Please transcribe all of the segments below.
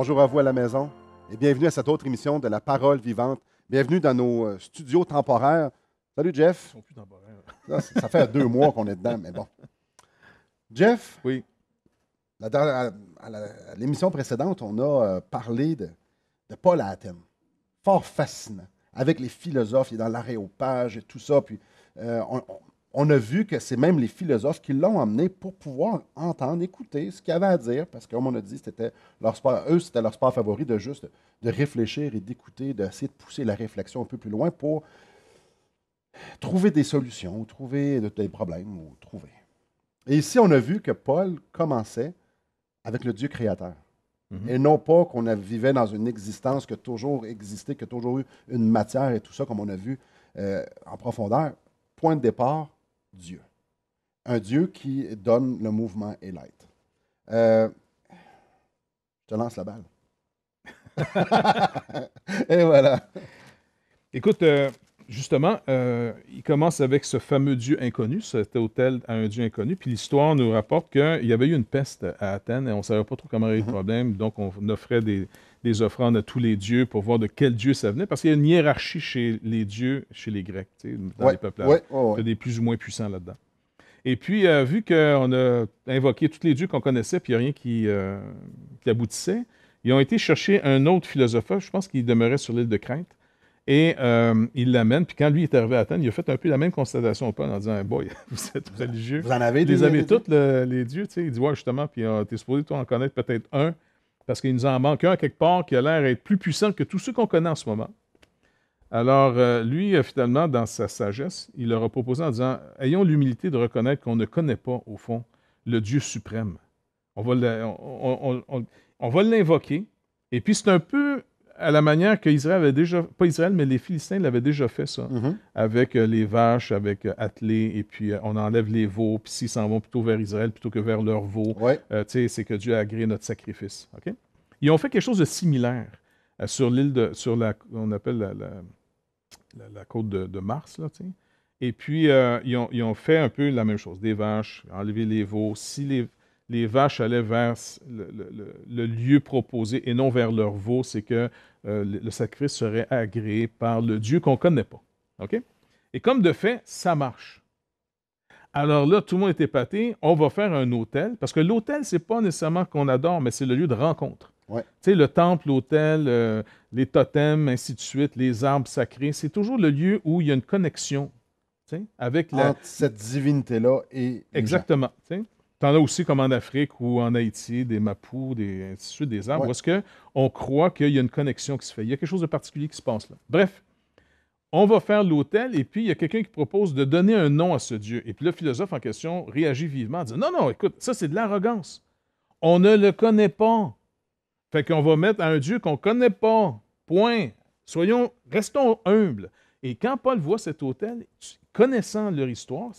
Bonjour à vous à la maison et bienvenue à cette autre émission de La Parole vivante. Bienvenue dans nos studios temporaires. Salut Jeff. Ils sont plus temporaires. Ça fait 2 mois qu'on est dedans, mais bon. Jeff, Oui. à l'émission précédente, on a parlé de Paul à Athènes. Fort fascinant. Avec les philosophes, il est dans l'Aréopage et tout ça. Puis on a vu que c'est même les philosophes qui l'ont emmené pour pouvoir entendre, écouter ce qu'il avait à dire, parce que comme on a dit, c'était leur sport, eux, c'était leur sport favori de juste de réfléchir et d'écouter, d'essayer de pousser la réflexion un peu plus loin pour trouver des solutions, trouver des problèmes, ou trouver. Et ici, on a vu que Paul commençait avec le Dieu créateur. Et non pas qu'on vivait dans une existence qui a toujours existé, qui a toujours eu une matière et tout ça, comme on a vu en profondeur. Point de départ, Dieu. Un Dieu qui donne le mouvement et l'être. Je te lance la balle. Et voilà. Écoute, justement, il commence avec ce fameux Dieu inconnu, cet hôtel à un Dieu inconnu, puis l'histoire nous rapporte qu'il y avait eu une peste à Athènes et on ne savait pas trop comment régler le problème, donc on offrait des offrandes à tous les dieux pour voir de quel Dieu ça venait, parce qu'il y a une hiérarchie chez les dieux, chez les Grecs, tu sais, dans les peuples arabes. Il y a des plus ou moins puissants là-dedans. Et puis, vu qu'on a invoqué tous les dieux qu'on connaissait, puis il n'y a rien qui aboutissait, ils ont été chercher un autre philosophe, je pense qu'il demeurait sur l'île de Crète, et il l'amène. Puis quand lui est arrivé à Athènes, il a fait un peu la même constatation au Paul en disant « Boy, vous êtes religieux. Vous en avez des... Vous les avez tous, les dieux. » Tu sais, il dit « Ouais, justement, puis t'es supposé, toi, en connaître peut-être un, parce qu'il nous en manque un quelque part qui a l'air d'être plus puissant que tous ceux qu'on connaît en ce moment. » Alors, lui, finalement, dans sa sagesse, il leur a proposé en disant « Ayons l'humilité de reconnaître qu'on ne connaît pas, au fond, le Dieu suprême. On va l'invoquer. Et puis, c'est un peu à la manière qu'Israël avait déjà, pas Israël, mais les Philistins l'avaient déjà fait ça, avec les vaches, avec attelés, et puis on enlève les veaux, puis s'ils s'en vont plutôt vers Israël plutôt que vers leurs veaux, c'est que Dieu a agréé notre sacrifice. Okay? Ils ont fait quelque chose de similaire sur l'île sur la, on appelle la côte de Mars, là, tu sais. Et puis, ils ont fait un peu la même chose, des vaches, enlever les veaux. Si les vaches allaient vers le lieu proposé et non vers leur veau, c'est que le sacrifice serait agréé par le Dieu qu'on ne connaît pas. OK? Et comme de fait, ça marche. Alors là, tout le monde est épaté. On va faire un autel, parce que l'autel, ce n'est pas nécessairement qu'on adore, mais c'est le lieu de rencontre. Ouais. Tu sais, le temple, l'autel, les totems, ainsi de suite, les arbres sacrés, c'est toujours le lieu où il y a une connexion, tu sais, avec entre cette divinité-là et exactement. Tu en as aussi comme en Afrique ou en Haïti, des mapous, ainsi de suite, des arbres, parce qu'on croit qu'il y a une connexion qui se fait. Il y a quelque chose de particulier qui se passe là. Bref, on va faire l'autel et puis il y a quelqu'un qui propose de donner un nom à ce Dieu. Et puis le philosophe en question réagit vivement en disant « Non, non, écoute, ça c'est de l'arrogance. On ne le connaît pas. Fait qu'on va mettre à un Dieu qu'on ne connaît pas. Point. Restons humbles. » Et quand Paul voit cet autel, connaissant leur histoire,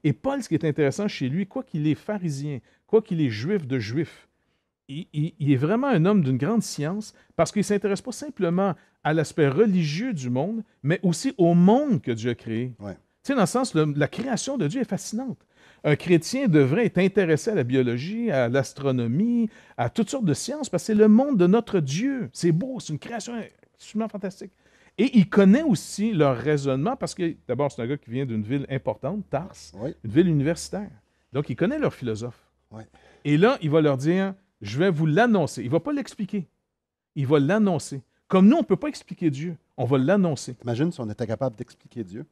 et Paul, ce qui est intéressant chez lui, quoi qu'il est pharisien, quoi qu'il est juif de juif, il est vraiment un homme d'une grande science parce qu'il ne s'intéresse pas simplement à l'aspect religieux du monde, mais aussi au monde que Dieu a créé. Ouais. Tu sais, dans le sens, la création de Dieu est fascinante. Un chrétien devrait être intéressé à la biologie, à l'astronomie, à toutes sortes de sciences, parce que c'est le monde de notre Dieu. C'est beau, c'est une création absolument fantastique. Et il connaît aussi leur raisonnement parce que, d'abord, c'est un gars qui vient d'une ville importante, Tars, une ville universitaire. Donc, il connaît leur philosophe. Ouais. Et là, il va leur dire, je vais vous l'annoncer. Il ne va pas l'expliquer. Il va l'annoncer. Comme nous, on ne peut pas expliquer Dieu. On va l'annoncer. Imagine si on était capable d'expliquer Dieu.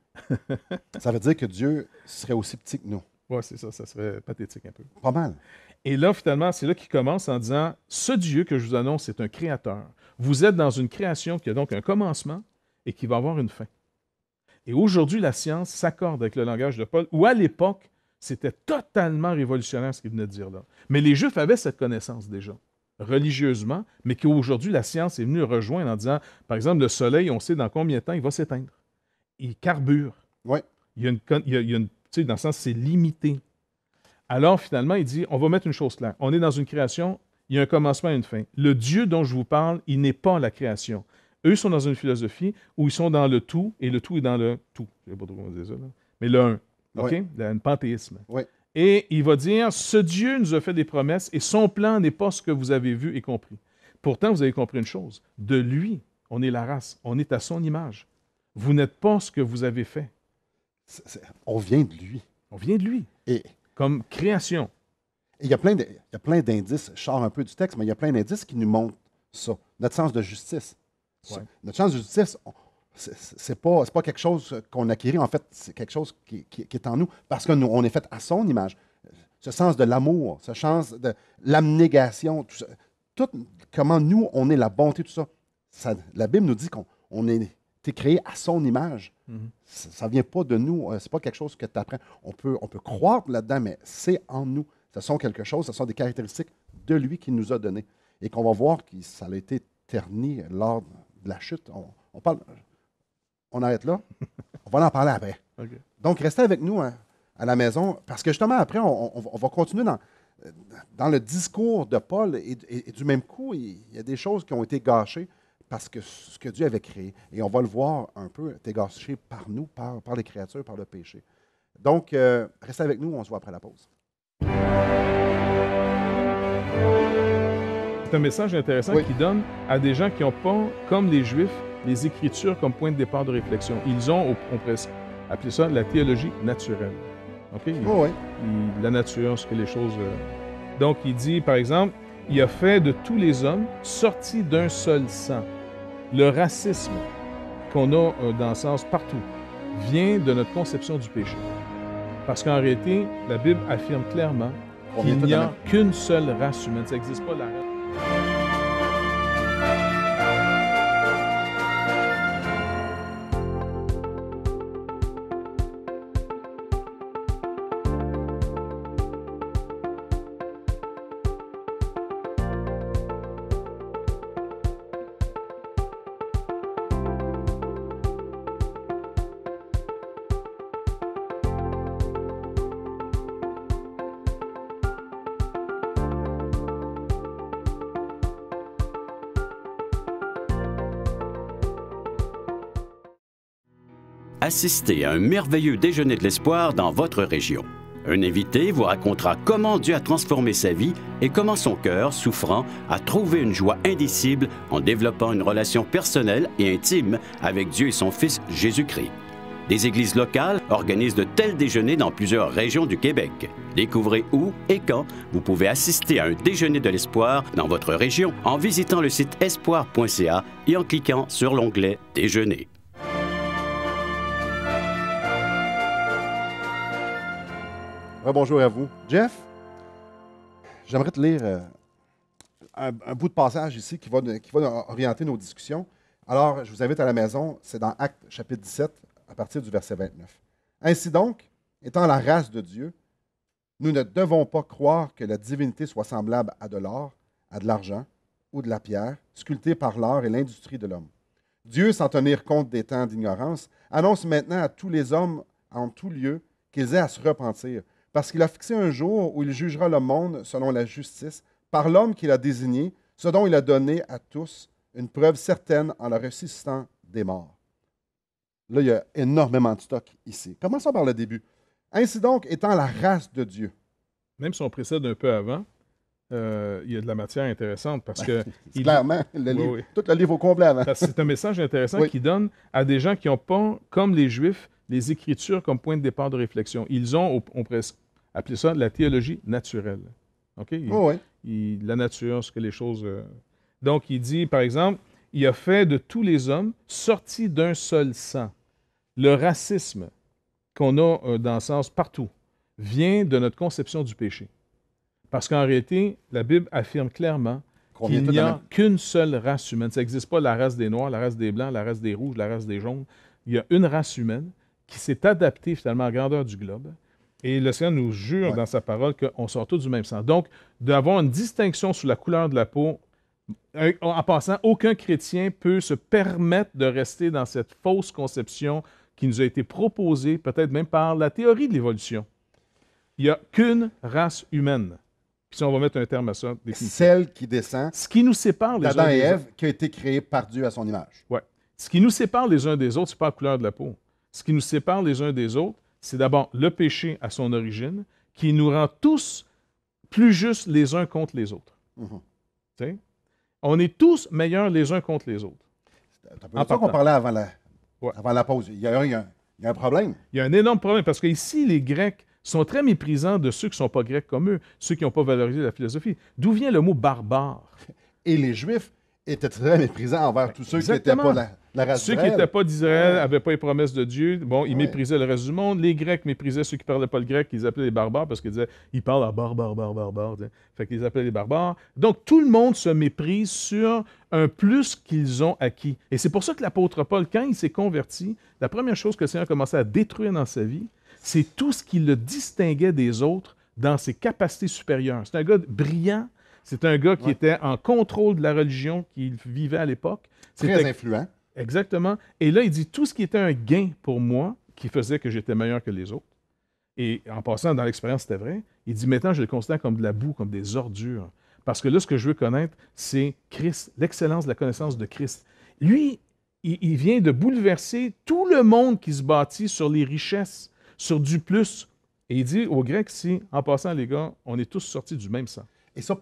Ça veut dire que Dieu serait aussi petit que nous. Oui, c'est ça. Ça serait pathétique un peu. Pas mal. Et là, finalement, c'est là qu'il commence en disant, ce Dieu que je vous annonce, c'est un créateur. Vous êtes dans une création qui a donc un commencement et qui va avoir une fin. Et aujourd'hui, la science s'accorde avec le langage de Paul, où à l'époque, c'était totalement révolutionnaire ce qu'il venait de dire là. Mais les Juifs avaient cette connaissance déjà, religieusement, mais qu'aujourd'hui, la science est venue rejoindre en disant, par exemple, le soleil, on sait dans combien de temps il va s'éteindre. Il carbure. Oui. Il y a une tu sais, dans le sens, c'est limité. Alors, finalement, il dit, on va mettre une chose claire. On est dans une création, il y a un commencement et une fin. Le Dieu dont je vous parle, il n'est pas la création. Eux sont dans une philosophie où ils sont dans le tout, et le tout est dans le tout. Je ne sais pas trop comment dire ça, là. Mais le un. OK? Oui. Un panthéisme. Oui. Et il va dire, ce Dieu nous a fait des promesses et son plan n'est pas ce que vous avez vu et compris. Pourtant, vous avez compris une chose. De lui, on est la race. On est à son image. Vous n'êtes pas ce que vous avez fait. On vient de lui. On vient de lui. Et Comme création. il y a plein d'indices, je sors un peu du texte, mais il y a plein d'indices qui nous montrent ça. Notre sens de justice. Ouais. Notre sens de justice, c'est pas quelque chose qu'on acquérit, en fait, c'est quelque chose qui est en nous, parce que nous, on est fait à son image. Ce sens de l'amour, ce sens de l'abnégation, tout ça, tout, comment nous, on est la bonté, tout ça. La Bible nous dit qu'on est créé à son image. Ça ne vient pas de nous, c'est pas quelque chose que tu apprends. On peut croire là-dedans, mais c'est en nous. Ce sont quelque chose, ce sont des caractéristiques de lui qu'il nous a données. Et qu'on va voir que ça a été terni lors de la chute. On arrête là. On va en parler après. Okay. Donc, restez avec nous à la maison, parce que justement, après, on va continuer dans le discours de Paul, et du même coup, il y a des choses qui ont été gâchées parce que ce que Dieu avait créé, et on va le voir un peu, été gâché par nous, par les créatures, par le péché. Donc, restez avec nous, on se voit après la pause. C'est un message intéressant qui donne à des gens qui n'ont pas, comme les Juifs, les Écritures comme point de départ de réflexion. Ils ont, on pourrait appeler ça la théologie naturelle. Okay? La nature, ce que les choses... Donc, il dit, par exemple, « Il a fait de tous les hommes sortis d'un seul sang. » Le racisme qu'on a dans le sens partout vient de notre conception du péché. Parce qu'en réalité, la Bible affirme clairement qu'il n'y a qu'une seule race humaine. Ça n'existe pas la race. Assistez à un merveilleux déjeuner de l'espoir dans votre région. Un invité vous racontera comment Dieu a transformé sa vie et comment son cœur, souffrant, a trouvé une joie indicible en développant une relation personnelle et intime avec Dieu et son Fils Jésus-Christ. Des églises locales organisent de tels déjeuners dans plusieurs régions du Québec. Découvrez où et quand vous pouvez assister à un déjeuner de l'espoir dans votre région en visitant le site espoir.ca et en cliquant sur l'onglet « Déjeuner ». Bonjour à vous. Jeff, j'aimerais te lire un bout de passage ici qui va orienter nos discussions. Alors, je vous invite à la maison, c'est dans Actes chapitre 17, à partir du verset 29. « Ainsi donc, étant la race de Dieu, nous ne devons pas croire que la divinité soit semblable à de l'or, à de l'argent ou de la pierre, sculptée par l'art et l'industrie de l'homme. Dieu, sans tenir compte des temps d'ignorance, annonce maintenant à tous les hommes en tout lieu qu'ils aient à se repentir, parce qu'il a fixé un jour où il jugera le monde selon la justice, par l'homme qu'il a désigné, ce dont il a donné à tous une preuve certaine en le ressuscitant des morts. » Là, il y a énormément de stock ici. Commençons par le début. « Ainsi donc, étant la race de Dieu. » Même si on précède un peu avant, il y a de la matière intéressante parce que... Clairement, tout le livre au complet avant. C'est un message intéressant qui donne à des gens qui n'ont pas, comme les Juifs, les Écritures comme point de départ de réflexion. Ils ont, on pourrait appeler ça la théologie naturelle. Okay? La nature, ce que les choses... Donc, il dit, par exemple, « Il a fait de tous les hommes sortis d'un seul sang. » Le racisme qu'on a dans le sens partout vient de notre conception du péché. Parce qu'en réalité, la Bible affirme clairement qu'il n'y a qu'une seule race humaine. Ça n'existe pas la race des Noirs, la race des Blancs, la race des Rouges, la race des Jaunes. Il y a une race humaine qui s'est adaptée finalement à la grandeur du globe. Et le Seigneur nous jure dans sa parole qu'on sort tous du même sang. Donc, d'avoir une distinction sous la couleur de la peau, en passant, aucun chrétien peut se permettre de rester dans cette fausse conception qui nous a été proposée, peut-être même par la théorie de l'évolution. Il n'y a qu'une race humaine. Puis si on va mettre un terme à ça, celle qui descend. Ce qui nous sépare les uns des autres. Adam et Ève, qui a été créé par Dieu à son image. Oui. Ce qui nous sépare les uns des autres, ce n'est pas la couleur de la peau. Ce qui nous sépare les uns des autres, c'est d'abord le péché à son origine, qui nous rend tous plus justes les uns contre les autres. On est tous meilleurs les uns contre les autres. C'est un peu ça qu'on parlait avant la pause. Il y a un problème. Il y a un énorme problème parce que ici, les Grecs sont très méprisants de ceux qui ne sont pas grecs comme eux, ceux qui n'ont pas valorisé la philosophie. D'où vient le mot barbare? Et les Juifs étaient très méprisants envers tous ceux qui n'étaient pas la race Ceux qui d'Israël. n'étaient pas d'Israël n'avaient pas les promesses de Dieu. Bon, ils méprisaient le reste du monde. Les Grecs méprisaient ceux qui ne parlaient pas le grec, qu'ils appelaient les barbares parce qu'ils disaient ils parlent à barbare. Fait qu'ils les appelaient les barbares. Donc, tout le monde se méprise sur un plus qu'ils ont acquis. Et c'est pour ça que l'apôtre Paul, quand il s'est converti, la première chose que le Seigneur a commencé à détruire dans sa vie, c'est tout ce qui le distinguait des autres dans ses capacités supérieures. C'est un gars brillant. C'est un gars qui était en contrôle de la religion qu'il vivait à l'époque. Très influent. Exactement. Et là, il dit tout ce qui était un gain pour moi, qui faisait que j'étais meilleur que les autres. Et en passant dans l'expérience, c'était vrai. Il dit maintenant, je le considère comme de la boue, comme des ordures. Parce que là, ce que je veux connaître, c'est Christ, l'excellence de la connaissance de Christ. Lui, il vient de bouleverser tout le monde qui se bâtit sur les richesses, sur du plus. Et il dit aux Grecs ici, en passant, les gars, on est tous sortis du même sang. Et ça,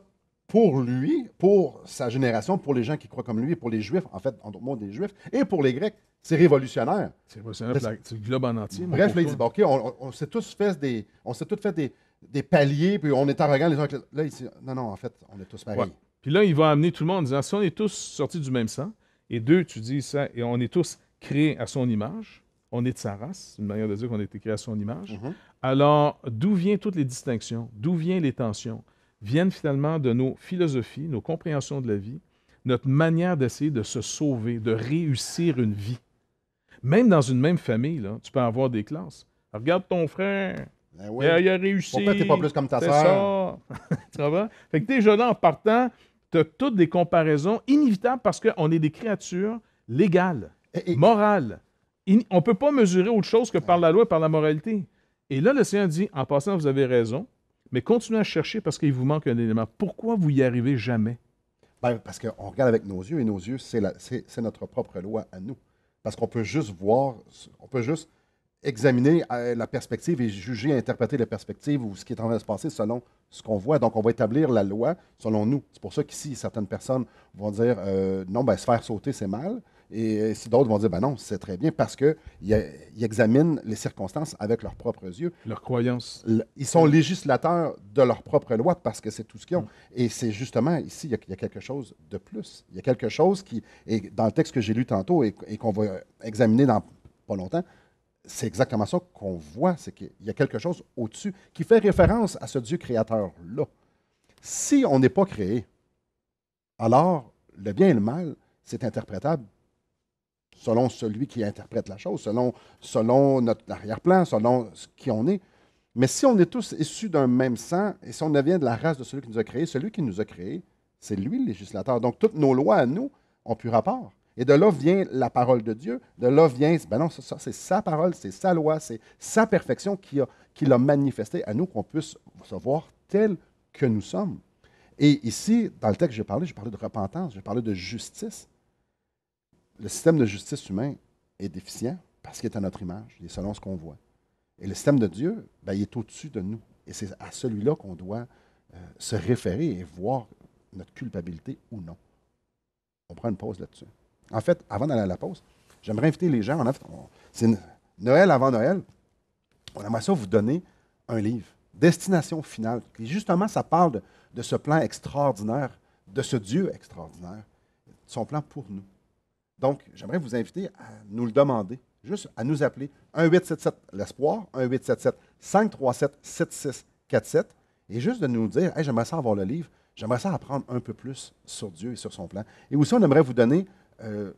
pour lui, pour sa génération, pour les gens qui croient comme lui, pour les Juifs, en fait, en d'autres mots, des Juifs, et pour les Grecs, c'est révolutionnaire. C'est révolutionnaire pour c'est le globe en entier. Bref, là, il dit, bon, OK, on s'est tous fait des paliers, puis on est arrogants les uns avec les autres. Là, il dit, non, en fait, on est tous pareils. Ouais. Puis là, il va amener tout le monde en disant, si on est tous sortis du même sang, et deux, tu dis ça, et on est tous créés à son image, on est de sa race, c'est une manière de dire qu'on a été créés à son image. Alors, d'où viennent toutes les distinctions? D'où viennent les tensions? Viennent finalement de nos philosophies, nos compréhensions de la vie, notre manière d'essayer de se sauver, de réussir une vie. Même dans une même famille, là, tu peux avoir des classes. Regarde ton frère, Ben oui. il a réussi. Pourquoi t'es pas plus comme ta c'est sœur? ça. Tu comprends? Fait que déjà là, en partant, tu as toutes des comparaisons inévitables parce qu'on est des créatures légales, morales. On ne peut pas mesurer autre chose que par la loi et par la moralité. Et là, le Seigneur dit, en passant, vous avez raison, mais continuez à chercher parce qu'il vous manque un élément. Pourquoi vous y arrivez jamais? Ben, parce qu'on regarde avec nos yeux, et nos yeux, c'est notre propre loi à nous. Parce qu'on peut juste voir, on peut juste examiner la perspective et juger, interpréter la perspective ou ce qui est en train de se passer selon ce qu'on voit. Donc, on va établir la loi selon nous. C'est pour ça qu'ici, certaines personnes vont dire non, ben, se faire sauter, c'est mal. Et si d'autres vont dire, ben non, c'est très bien, parce qu'ils examinent les circonstances avec leurs propres yeux. Leur croyance. Ils sont législateurs de leur propre loi parce que c'est tout ce qu'ils ont. Et c'est justement, ici, il y a quelque chose de plus. Il y a quelque chose qui, et dans le texte que j'ai lu tantôt et qu'on va examiner dans pas longtemps, c'est exactement ça qu'on voit, c'est qu'il y a quelque chose au-dessus qui fait référence à ce Dieu créateur-là. Si on n'est pas créé, alors le bien et le mal, c'est interprétable selon celui qui interprète la chose, selon notre arrière-plan, selon qui on est. Mais si on est tous issus d'un même sang, et si on vient de la race de celui qui nous a créés, celui qui nous a créés, c'est lui le législateur. Donc, toutes nos lois à nous ont plus rapport. Et de là vient la parole de Dieu. De là vient, ben non, ça c'est sa parole, c'est sa loi, c'est sa perfection qui l'a manifesté à nous, qu'on puisse se voir tel que nous sommes. Et ici, dans le texte que j'ai parlé de repentance, j'ai parlé de justice. Le système de justice humain est déficient parce qu'il est à notre image, il est selon ce qu'on voit. Et le système de Dieu, ben, il est au-dessus de nous. Et c'est à celui-là qu'on doit se référer et voir notre culpabilité ou non. On prend une pause là-dessus. En fait, avant d'aller à la pause, j'aimerais inviter les gens. C'est Noël avant Noël. On aimerait ça vous donner un livre, Destination finale. Et justement, ça parle de ce plan extraordinaire, de ce Dieu extraordinaire, de son plan pour nous. Donc, j'aimerais vous inviter à nous le demander, juste à nous appeler 1-877-L'Espoir, 1-877-537-7647, et juste de nous dire, hey, j'aimerais ça avoir le livre, j'aimerais ça apprendre un peu plus sur Dieu et sur son plan. Et aussi, on aimerait vous donner le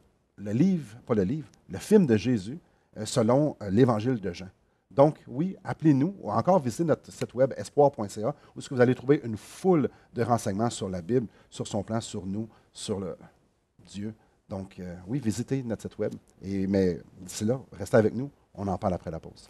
film de Jésus selon l'Évangile de Jean. Donc, oui, appelez-nous ou encore visitez notre site web espoir.ca où vous allez trouver une foule de renseignements sur la Bible, sur son plan, sur nous, sur le Dieu. Donc, oui, visitez notre site web. Mais d'ici là, restez avec nous. On en parle après la pause.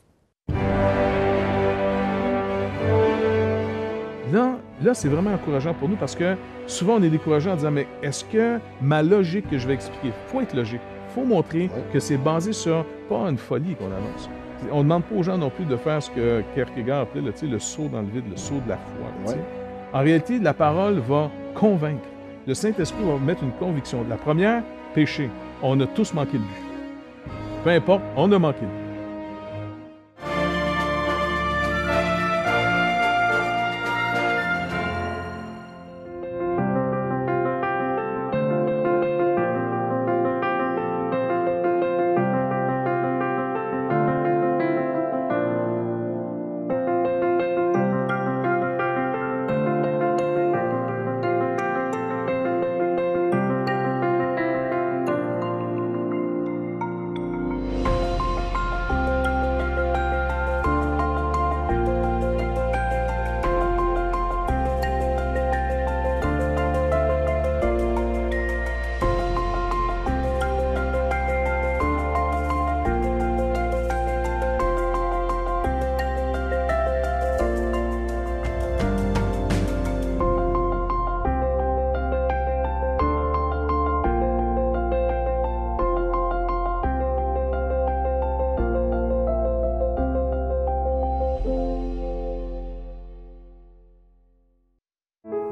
Là, c'est vraiment encourageant pour nous parce que souvent, on est découragé en disant, mais est-ce que ma logique que je vais expliquer, il faut être logique. Il faut montrer que c'est basé sur pas une folie qu'on annonce. On ne demande pas aux gens non plus de faire ce que Kierkegaard appelait le saut dans le vide, le saut de la foi. En réalité, la parole va convaincre. le Saint-Esprit va mettre une conviction. La première, péché. On a tous manqué le but. Peu importe, on a manqué le but.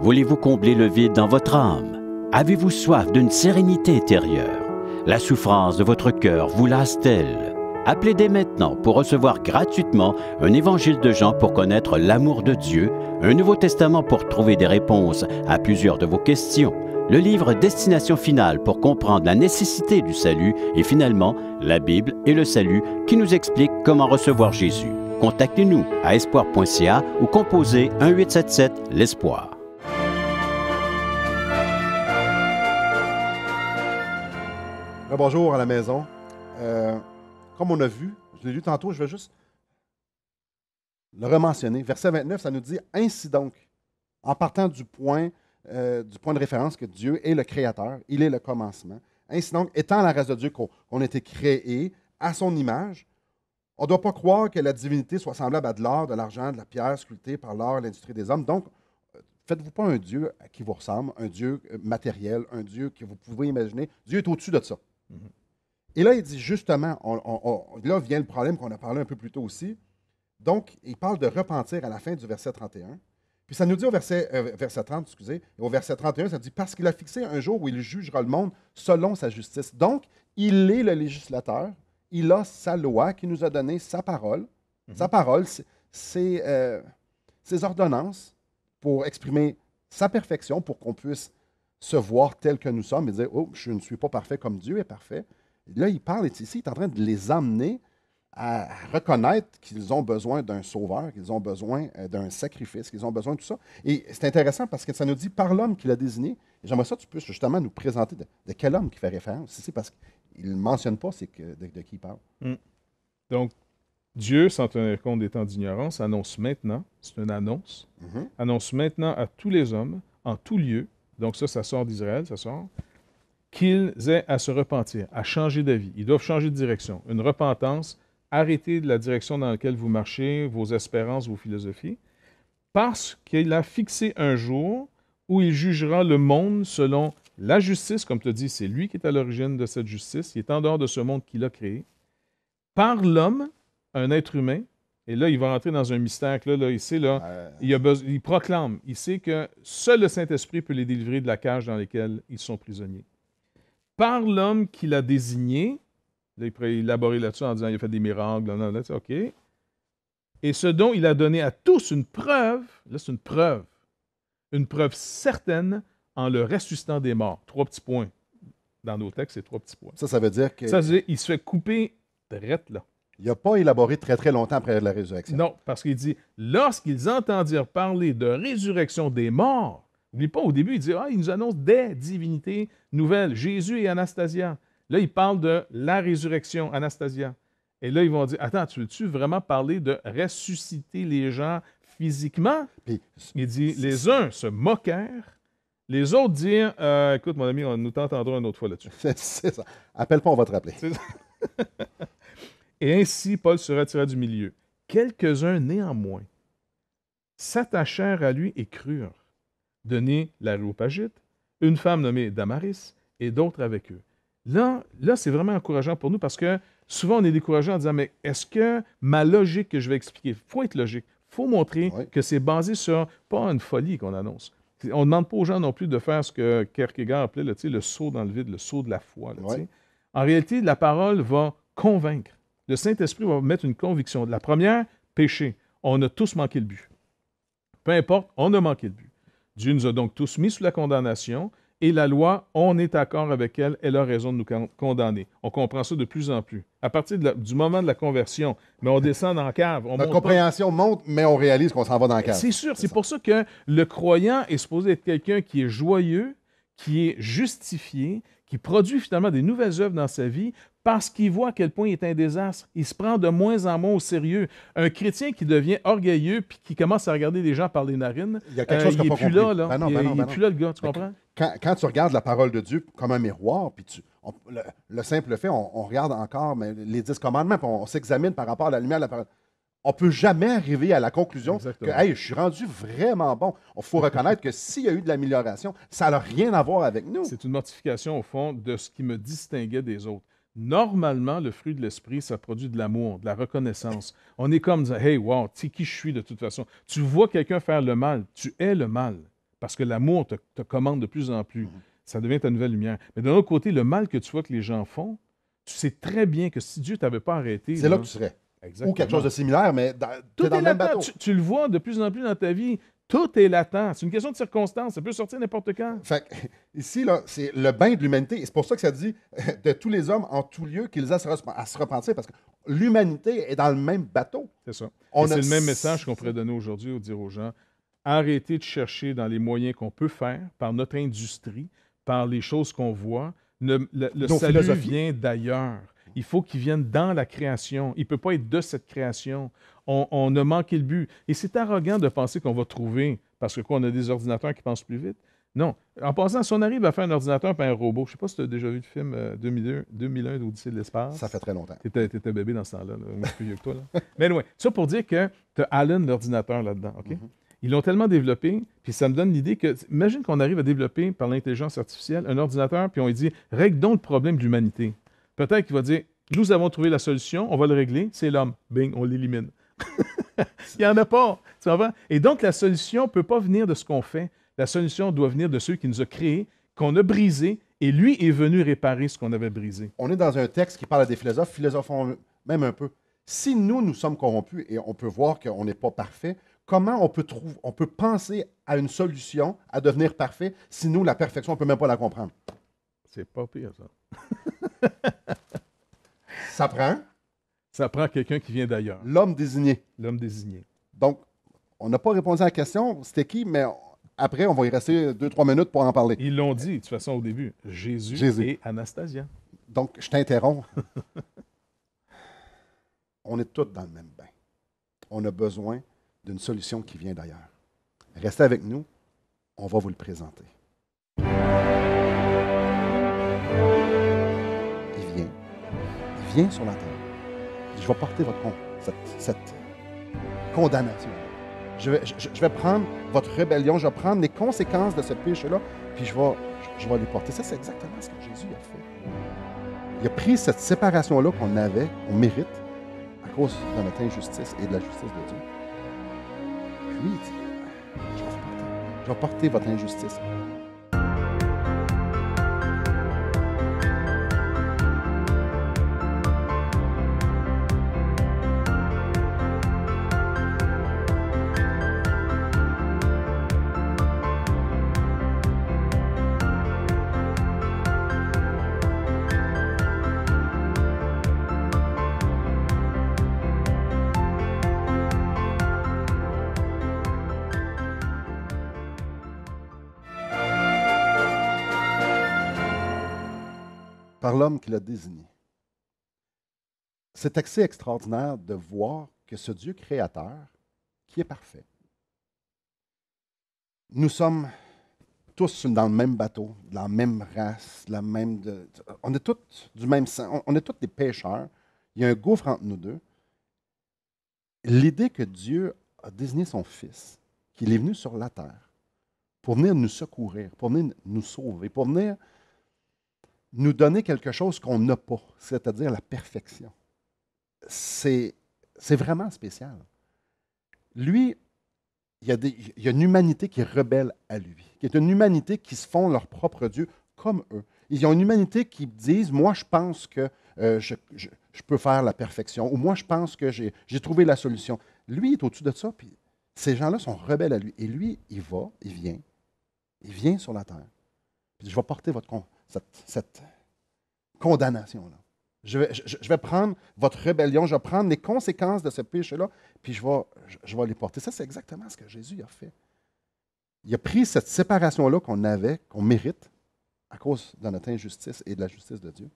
Voulez-vous combler le vide dans votre âme? Avez-vous soif d'une sérénité intérieure? La souffrance de votre cœur vous lasse-t-elle? Appelez dès maintenant pour recevoir gratuitement un évangile de Jean pour connaître l'amour de Dieu, un Nouveau Testament pour trouver des réponses à plusieurs de vos questions, le livre Destination finale pour comprendre la nécessité du salut et finalement la Bible et le salut qui nous explique comment recevoir Jésus. Contactez-nous à espoir.ca ou composez 1-877-l'Espoir. Bonjour à la maison. Comme on a vu, je l'ai lu tantôt, je vais juste le rementionner. Verset 29, ça nous dit « Ainsi donc, en partant du point de référence que Dieu est le Créateur, il est le commencement. Ainsi donc, étant la race de Dieu qu'on a été créé à son image, on ne doit pas croire que la divinité soit semblable à de l'or, de l'argent, de la pierre sculptée par l'art et l'industrie des hommes. Donc, faites-vous pas un Dieu qui vous ressemble, un Dieu matériel, un Dieu que vous pouvez imaginer. Dieu est au-dessus de ça. Et là, il dit justement, là vient le problème qu'on a parlé un peu plus tôt aussi. Donc, il parle de repentir à la fin du verset 31. Puis ça nous dit au verset 30, excusez, et au verset 31, ça dit « Parce qu'il a fixé un jour où il jugera le monde selon sa justice. » Donc, il est le législateur, il a sa loi qui nous a donné sa parole. Sa parole, c'est ses ordonnances pour exprimer sa perfection, pour qu'on puisse se voir tel que nous sommes et dire « Oh, je ne suis pas parfait comme Dieu est parfait. » Là, il parle ici, il est en train de les amener à reconnaître qu'ils ont besoin d'un sauveur, qu'ils ont besoin d'un sacrifice, qu'ils ont besoin de tout ça. Et c'est intéressant parce que ça nous dit par l'homme qu'il a désigné. Et j'aimerais ça que tu puisses justement nous présenter de quel homme qui fait référence ici, parce qu'il ne mentionne pas de qui il parle. Donc, Dieu, sans tenir compte des temps d'ignorance, annonce maintenant, c'est une annonce, annonce maintenant à tous les hommes, en tout lieu, donc ça sort d'Israël, ça sort, qu'ils aient à se repentir, à changer d'avis. Ils doivent changer de direction. Une repentance, arrêter de la direction dans laquelle vous marchez, vos espérances, vos philosophies, parce qu'il a fixé un jour où il jugera le monde selon la justice, comme tu as dit, c'est lui qui est à l'origine de cette justice, il est en dehors de ce monde qu'il a créé, par l'homme, un être humain, et là, il va entrer dans un mystère que là, il sait, il proclame, il sait que seul le Saint-Esprit peut les délivrer de la cage dans laquelle ils sont prisonniers. Par l'homme qu'il a désigné, là, il pourrait élaborer là-dessus en disant il a fait des miracles, là, OK. Et ce dont il a donné à tous une preuve, là, c'est une preuve certaine en le ressuscitant des morts. 3 petits points. Dans nos textes, c'est 3 petits points. Ça veut dire que... Ça veut dire qu'il se fait couper drette là. Il n'a pas élaboré très, très longtemps après la résurrection. Non, parce qu'il dit, lorsqu'ils entendirent parler de résurrection des morts, n'oublie pas, au début, il dit, il nous annonce des divinités nouvelles, Jésus et Anastasia. Là, il parle de la résurrection, Anastasia. Et là, ils vont dire, attends, tu veux-tu vraiment parler de ressusciter les gens physiquement? Puis, il dit, les uns se moquèrent, les autres dirent, écoute, mon ami, nous t'entendrons une autre fois là-dessus. C'est ça. Appelle pas, on va te rappeler. C'est ça. Et ainsi, Paul se retira du milieu. Quelques-uns, néanmoins, s'attachèrent à lui et crurent, donné l'Aréopagite, une femme nommée Damaris et d'autres avec eux. Là c'est vraiment encourageant pour nous parce que souvent, on est découragé en disant, mais est-ce que ma logique que je vais expliquer, il faut être logique, il faut montrer que c'est basé sur, pas une folie qu'on annonce, On ne demande pas aux gens non plus de faire ce que Kierkegaard appelait le saut dans le vide, le saut de la foi. Là, Ouais. En réalité, la parole va convaincre. Le Saint-Esprit va mettre une conviction. La première, péché. On a tous manqué le but. Peu importe, on a manqué le but. Dieu nous a donc tous mis sous la condamnation et la loi, on est d'accord avec elle, elle a raison de nous condamner. On comprend ça de plus en plus. À partir du moment de la conversion, mais on descend dans la cave. On Notre monte compréhension monte, mais on réalise qu'on s'en va dans la pas. cave. C'est sûr, c'est ça. pour ça que le croyant est supposé être quelqu'un qui est joyeux, qui est justifié, qui produit finalement des nouvelles œuvres dans sa vie parce qu'il voit à quel point il est un désastre. Il se prend de moins en moins au sérieux. Un chrétien qui devient orgueilleux puis qui commence à regarder les gens par les narines, Il y a quelque chose il qu'il n'est n'a pas plus compris. là. Ben non, Il ben non, n'est ben plus non. là, le gars, tu comprends? Quand tu regardes la parole de Dieu comme un miroir, puis le simple fait, on regarde encore mais les 10 commandements, puis on s'examine par rapport à la lumière de la parole. On ne peut jamais arriver à la conclusion Exactement. que hey, je suis rendu vraiment bon. Il faut reconnaître que s'il y a eu de l'amélioration, ça n'a rien à voir avec nous. C'est une mortification, au fond, de ce qui me distinguait des autres. Normalement, le fruit de l'esprit, ça produit de l'amour, de la reconnaissance. On est comme dire, hey, wow, tu sais qui je suis de toute façon. Tu vois quelqu'un faire le mal, tu es le mal, parce que l'amour te commande de plus en plus. Ça devient ta nouvelle lumière. Mais d'un autre côté, le mal que tu vois que les gens font, tu sais très bien que si Dieu ne t'avait pas arrêté... C'est là que tu serais. Exactement. Ou quelque chose de similaire, mais tu Tout es dans est le même latent. bateau. Tu le vois de plus en plus dans ta vie. Tout est latent. C'est une question de circonstance. Ça peut sortir n'importe quand. Fait que, ici, là, c'est le bain de l'humanité. Et c'est pour ça que ça dit de tous les hommes en tout lieu qu'ils aient à se repentir, parce que l'humanité est dans le même bateau. C'est ça. On Et c'est a- le même message qu'on pourrait donner aujourd'hui ou dire aux gens. Arrêtez de chercher dans les moyens qu'on peut faire, par notre industrie, par les choses qu'on voit. Le Nos salut philosophies. vient d'ailleurs. Il faut qu'il vienne dans la création. Il ne peut pas être de cette création. On a manqué le but. Et c'est arrogant de penser qu'on va trouver, parce que quoi, on a des ordinateurs qui pensent plus vite. Non. En passant, si on arrive à faire un ordinateur et un robot, je ne sais pas si tu as déjà vu le film 2001 d'Odyssée de l'espace. Ça fait très longtemps. Tu étais bébé dans ce temps-là. Moi, je suis plus vieux que toi. Là. Mais anyway, ça pour dire que tu as Alan, l'ordinateur, là-dedans. OK? Ils l'ont tellement développé, puis ça me donne l'idée que, imagine qu'on arrive à développer par l'intelligence artificielle un ordinateur, puis on lui dit, règle donc le problème de l'humanité. Peut-être qu'il va dire, nous avons trouvé la solution, on va le régler, c'est l'homme. Bing, on l'élimine. Il n'y en a pas. Tu comprends? Et donc, la solution ne peut pas venir de ce qu'on fait. La solution doit venir de ceux qui nous ont créés, qu'on a brisés, et lui est venu réparer ce qu'on avait brisé. On est dans un texte qui parle à des philosophes. Philosophons même un peu. Si nous sommes corrompus et on peut voir qu'on n'est pas parfait, comment on peut penser à une solution à devenir parfait si nous, la perfection, on ne peut même pas la comprendre? C'est pas pire, ça. Ça prend Ça prend quelqu'un qui vient d'ailleurs, l'homme désigné. l'homme désigné. Donc, on n'a pas répondu à la question, c'était qui, mais après, on va y rester 2-3 minutes pour en parler. Ils l'ont dit, de toute façon, au début. Jésus. Et Anastasia. Donc, je t'interromps. On est tous dans le même bain. On a besoin d'une solution qui vient d'ailleurs. Restez avec nous, on va vous le présenter. Il vient sur la terre. Il dit, je vais porter cette condamnation. Je vais prendre votre rébellion, je vais prendre les conséquences de ce péché-là, puis je vais les porter. Ça, c'est exactement ce que Jésus a fait. Il a pris cette séparation-là qu'on avait, qu'on mérite, à cause de notre injustice et de la justice de Dieu. Puis il dit, je vais porter votre injustice. Par l'homme qui l'a désigné. C'est assez extraordinaire de voir que ce Dieu créateur, qui est parfait, nous sommes tous dans le même bateau, de la même race, on est tous du même sang, on est tous des pécheurs. Il y a un gouffre entre nous deux. L'idée que Dieu a désigné son Fils, qu'il est venu sur la terre pour venir nous secourir, pour venir nous sauver, pour venir nous donner quelque chose qu'on n'a pas, c'est-à-dire la perfection. C'est vraiment spécial. Lui, il y a une humanité qui est rebelle à lui, qui est une humanité qui se font leur propre Dieu comme eux. Ils ont une humanité qui disent, moi je pense que je peux faire la perfection, ou moi je pense que j'ai trouvé la solution. Lui il est au-dessus de ça, puis ces gens-là sont rebelles à lui. Et lui, il vient sur la terre. Puis je vais porter cette condamnation-là. Je vais prendre votre rébellion, je vais prendre les conséquences de ce péché-là, puis je vais les porter. Ça, c'est exactement ce que Jésus a fait. Il a pris cette séparation-là qu'on avait, qu'on mérite, à cause de notre injustice et de la justice de Dieu.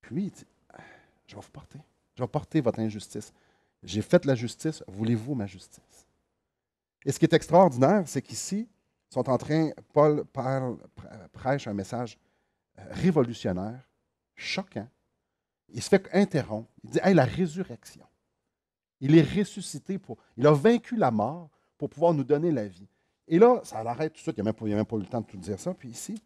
Puis, il dit, je vais vous porter. Je vais porter votre injustice. J'ai fait la justice, voulez-vous ma justice? Et ce qui est extraordinaire, c'est qu'ici, Paul prêche un message révolutionnaire, choquant. Il se fait interrompre. Il dit, hey, la résurrection. Il est ressuscité il a vaincu la mort pour pouvoir nous donner la vie. Et là, ça l'arrête tout de suite. Il n'y a même pas eu le temps de tout dire ça. Puis ici,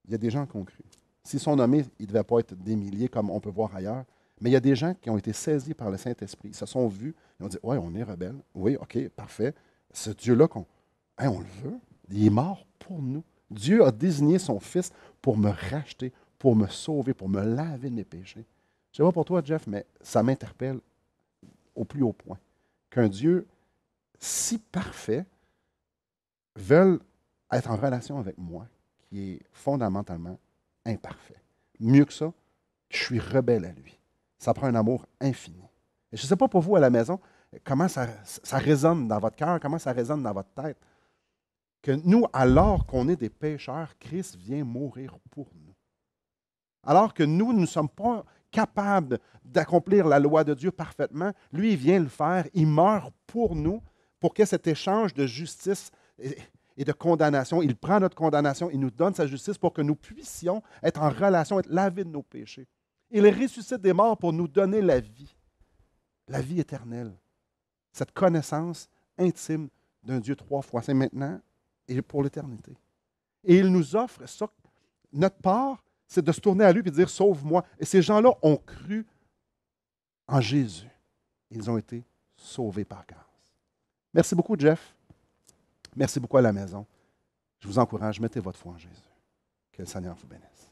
il y a des gens qui ont cru. S'ils sont nommés, ils ne devaient pas être des milliers comme on peut voir ailleurs. Mais il y a des gens qui ont été saisis par le Saint-Esprit. Ils se sont vus. Ils ont dit, oui, on est rebelles. Oui, OK, parfait. Ce Dieu-là, on le veut. Il est mort pour nous. Dieu a désigné son Fils pour me racheter, pour me sauver, pour me laver de mes péchés. Je ne sais pas pour toi, Jeff, mais ça m'interpelle au plus haut point. Qu'un Dieu si parfait veuille être en relation avec moi, qui est fondamentalement imparfait. Mieux que ça, je suis rebelle à lui. Ça prend un amour infini. Et je ne sais pas pour vous à la maison, comment ça résonne dans votre cœur, comment ça résonne dans votre tête. Que nous, alors qu'on est des pécheurs, Christ vient mourir pour nous. Alors que nous ne sommes pas capables d'accomplir la loi de Dieu parfaitement, lui, il vient le faire, il meurt pour nous, pour que cet échange de justice et de condamnation, il prend notre condamnation, il nous donne sa justice pour que nous puissions être en relation, être lavés de nos péchés. Il ressuscite des morts pour nous donner la vie éternelle, cette connaissance intime d'un Dieu trois fois saint maintenant et pour l'éternité. Et il nous offre ça. Notre part, c'est de se tourner à lui et de dire « Sauve-moi ». Et ces gens-là ont cru en Jésus. Ils ont été sauvés par grâce. Merci beaucoup, Jeff. Merci beaucoup à la maison. Je vous encourage, mettez votre foi en Jésus. Que le Seigneur vous bénisse.